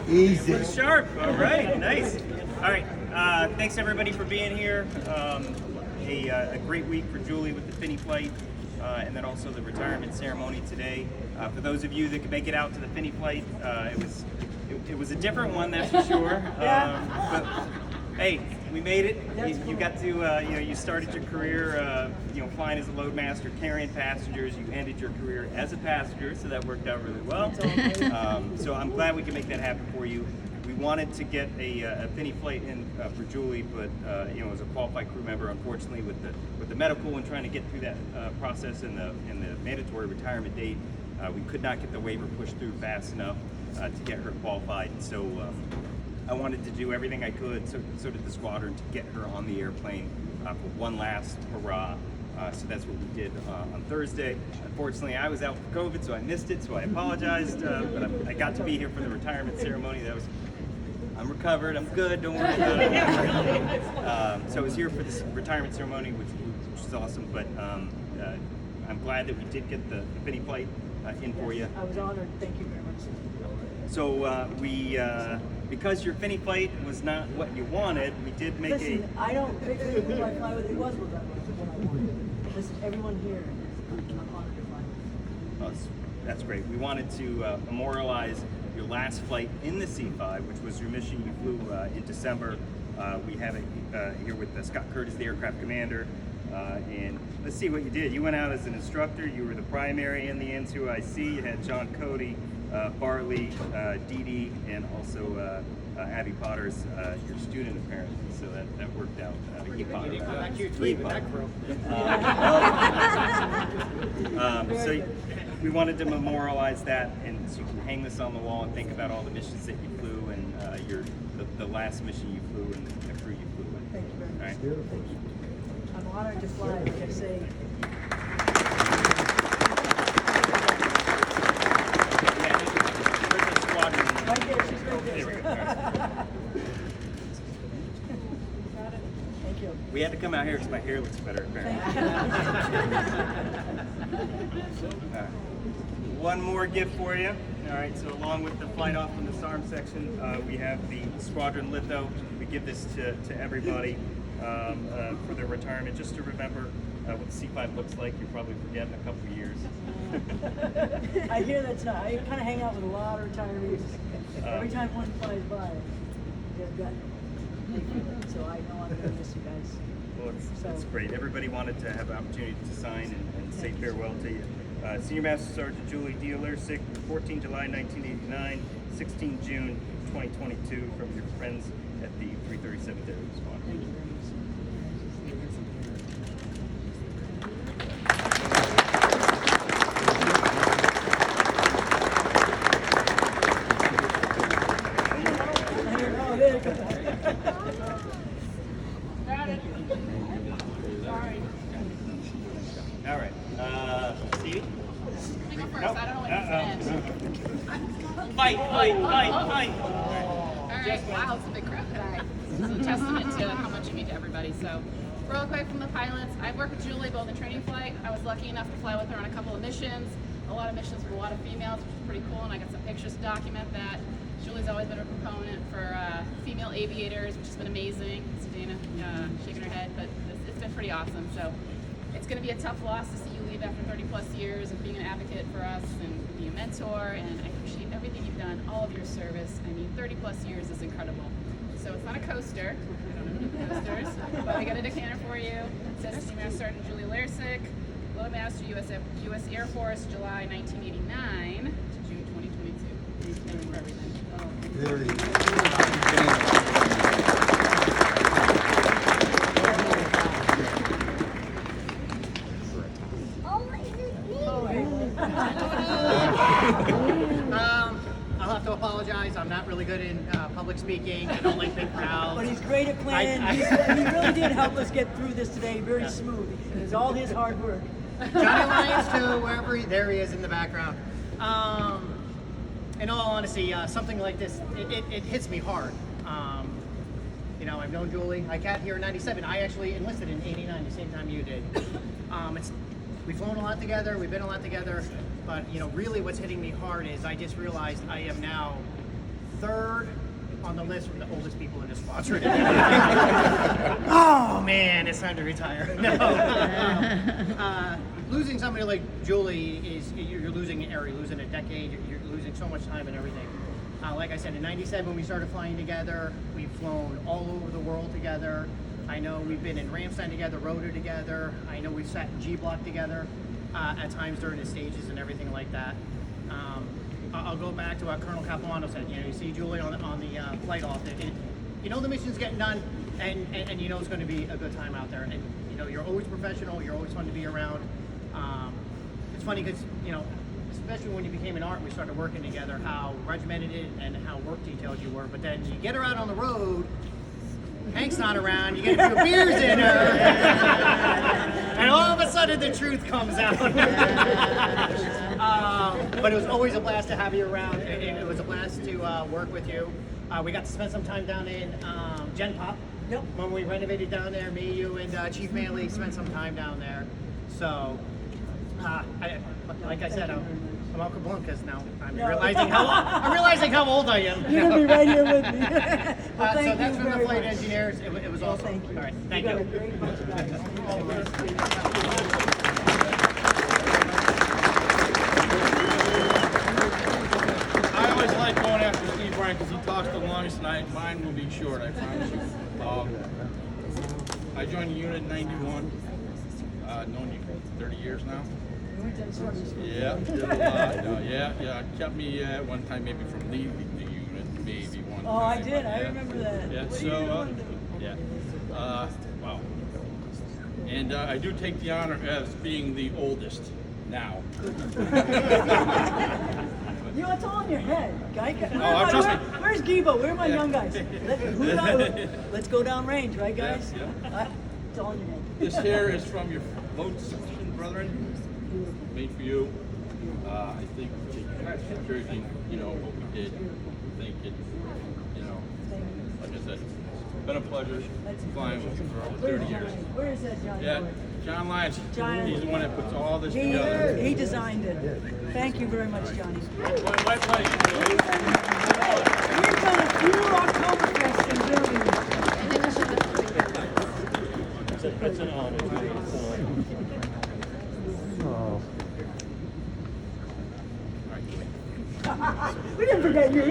Easy. Sharp. All right. Nice. All right. Thanks everybody for being here. A great week for Julie with the Finney flight, and then also the retirement ceremony today. For those of you that could make it out to the Finney flight, it was a different one, that's for sure. But hey, we made it. You got to you started your career flying as a loadmaster, carrying passengers. You ended your career as a passenger, so that worked out really well. So I'm glad we can make that happen for you. We wanted to get a Finney flight in for Julie, but as a qualified crew member, unfortunately, with the medical and trying to get through that process and the mandatory retirement date, we could not get the waiver pushed through fast enough to get her qualified. So I wanted to do everything I could, so did the squadron, to get her on the airplane for one last hurrah. So that's what we did on Thursday. Unfortunately, I was out with COVID, so I missed it, so I apologized. But I got to be here for the retirement ceremony. I'm recovered, I'm good, don't worry about it. So I was here for this retirement ceremony, which is awesome, but I'm glad that we did get the Finney flight in for you. I was honored, thank you very much. So because your Finney flight was not what you wanted, we did make Listen, I don't pick who I fly with, it was what I wanted. Listen, everyone here is honored to fly with. That's great. We wanted to memorialize your last flight in the C5, which was your mission you flew in December. We have it here with Scott Curtis, the aircraft commander. And let's see what you did. You went out as an instructor. You were the primary in the N2IC. You had John Cody, Bartley, Dee Dee, and also Abby Potter's your student apparently. So that worked out. Abby Potter. So we wanted to memorialize that, and so you can hang this on the wall and think about all the missions that you flew and the last mission you flew and the crew you flew with. Thank you very much. All right. Thank you. I'm honored to fly, like I say. Right there, she's right there. There we go. Thank you. We had to come out here because my hair looks better apparently. One more gift for you. All right, so along with the flight off from the SARM section, we have the squadron litho. We give this to everybody for their retirement, just to remember what the C5 looks like. You'll probably forget in a couple of years. I hear that I kind of hang out with a lot of retirees. Every time one flies by, they've got so I know I'm going to miss you guys. Well, it's great. Everybody wanted to have an opportunity to sign and say farewell to you. Senior Master Sergeant Julie Dielersick, 14 July 1989, 16 June 2022, from your friends at the 337th Air Squadron. Thank you very much. All right. Stevie? I don't know what he said. Fight. All right. Wow, it's a big crowd today. This is a testament to how much you mean to everybody. So, real quick from the pilots, I've worked with Julie both in training flight. I was lucky enough to fly with her on a couple of missions. A lot of missions with a lot of females, which is pretty cool, and I got some pictures to document that. Julie's always been a proponent for female aviators, which has been amazing. It's Dana shaking her head, but it's been pretty awesome. So it's going to be a tough loss to see you leave after 30 plus years of being an advocate for us and being a mentor, and I appreciate everything you've done, all of your service. I mean, 30 plus years is incredible. So it's not a coaster. I don't know any coasters, but I got a decanter for you. It says Senior Master Sergeant Julie Lersick, Loadmaster U.S. Air Force, July 1989 to June 2022. Thank you for everything. Very good. I'll have to apologize. I'm not really good in public speaking. I don't like big crowds. But he's great at planning. He really did help us get through this today very smooth. It was all his hard work. Johnny Lyons too, there he is in the background. In all honesty, something like this, it hits me hard. I've known Julie. I got here in '97. I actually enlisted in '89, the same time you did. We've flown a lot together. We've been a lot together. But really, what's hitting me hard is I just realized I am now third on the list from the oldest people in this sponsor. Oh man, it's time to retire. No. Losing somebody like Julie is you're losing an era, you're losing a decade, you're losing so much time and everything. Like I said, in '97 we started flying together. We've flown all over the world together. I know we've been in Ramstein together, Rotor together. I know we've sat in G-Block together at times during the stages and everything like that. I'll go back to what Colonel Capuano said. You know, you see Julie on the flight off. You know the mission's getting done, and you know it's going to be a good time out there. And you know you're always professional. You're always fun to be around. It's funny because you know, especially when you became an art, we started working together. How regimented and how work detailed you were. But then you get her out on the road. Hank's not around. You get a few beers in her, and all of a sudden the truth comes out. But it was always a blast to have you around. It was a blast to work with you. We got to spend some time down in Gen Pop. Yep. When we renovated down there, me, you, and Chief Manley spent some time down there. So, like I said, I'm Uncle Blunkas now. I'm realizing how old I am. You're gonna be right here with me. Well, So thank that's you from the very flight much. engineers. It was Well, awesome. thank you. All right, thank got you. a great bunch of guys. All of us. I always like going after Steve Bryan because he talks the longest, and mine will be short, I promise you. I joined the unit in '91. Known you for 30 years now. We went to the service. Yeah, did a lot. Yeah. Kept me at one time maybe from leaving the unit, maybe one time. Oh, I did. but I yeah. remember that. Yeah, What are so, you doing? yeah. Wow. And I do take the honor as being the oldest now. You know, it's all in your head, guy. trust me. Where's Gibo? Where are my Yeah. young guys? Let's go down range, right, guys? Yeah. It's all in your head. This here is from your boat section, brethren. Made for you. I think encouraging, you know, what we did. I think it, you know, like I said, it's been a pleasure flying with you for over 30 years. Where is that, John? Yeah, John Lyons, John. he's the one that puts all this together. He designed it. Thank you very much, Johnny. My pleasure. We've done a few Oktoberfests in Germany. It's an honor. Oh. We didn't forget you.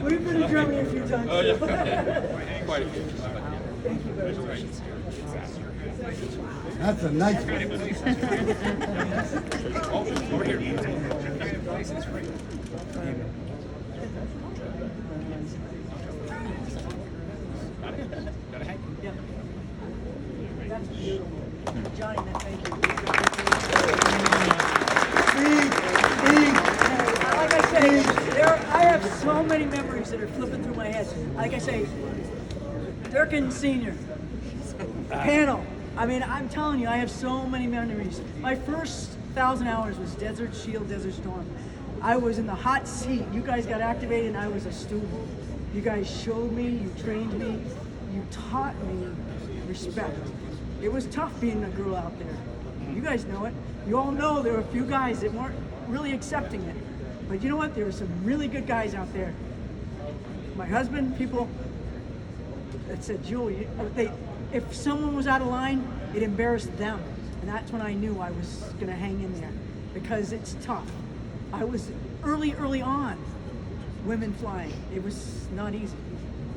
We've been to Germany a few times. Oh, yeah. Quite a few. Thank you very much. That's a nice one. Oh, over here. That's beautiful. Johnny, thank you. Like I say, I have so many memories that are flipping through my head. Like I say, Durkin Sr., panel. I mean, I'm telling you, I have so many memories. My first 1,000 hours was Desert Shield, Desert Storm. I was in the hot seat. You guys got activated and I was a student. You guys showed me, you trained me, you taught me respect. It was tough being a girl out there. You guys know it. You all know there were a few guys that weren't really accepting it. But you know what? There were some really good guys out there. My husband, people that said, Julie, if someone was out of line, it embarrassed them. And that's when I knew I was going to hang in there because it's tough. I was early on, women flying. It was not easy.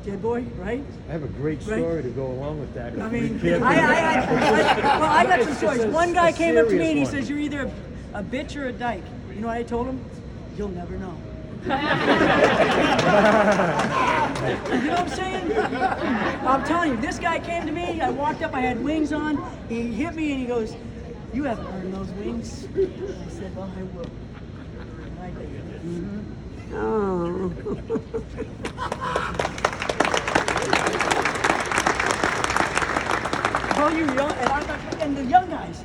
Dead boy, right? I have a great story to go along with that. I mean, We can't- I got some stories. One guy came up to me and he serious one. says, "You're either a bitch or a dyke." You know what I told him? You'll never know. You know what I'm saying? I'm telling you, this guy came to me. I walked up. I had wings on. He hit me and he goes, "You haven't earned those wings." I said, "Well, I will." And I did. Well, you young, and the young guys.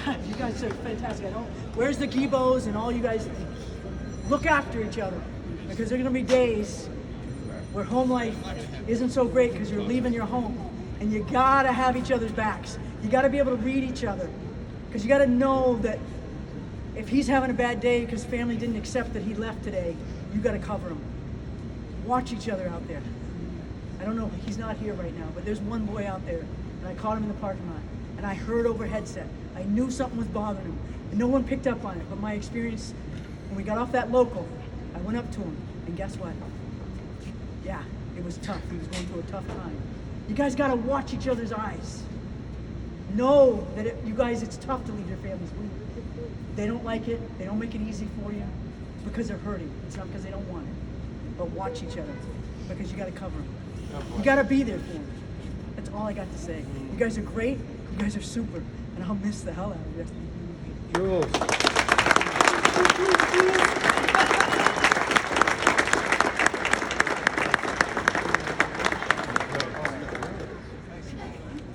God, you guys are fantastic. I know. Where's the Gibos and all you guys? Look after each other because there are going to be days where home life isn't so great because you're leaving your home, and you gotta have each other's backs. You gotta be able to read each other because you gotta know that if he's having a bad day because family didn't accept that he left today, you got to cover him. Watch each other out there. I don't know, he's not here right now, but there's one boy out there, and I caught him in the parking lot, and I heard over headset. I knew something was bothering him, and no one picked up on it, but my experience, when we got off that local, I went up to him, and guess what? Yeah, it was tough. He was going through a tough time. You guys got to watch each other's eyes. Know that you guys, it's tough to leave your families. They don't like it. They don't make it easy for you because they're hurting. It's not because they don't want it. But watch each other because you got to cover them. You got to be there for them. That's all I got to say. You guys are great. You guys are super. And I'll miss the hell out of you. Jules.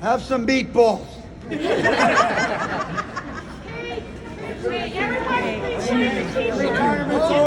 Have some meatballs. Hey, everybody, please share the TV.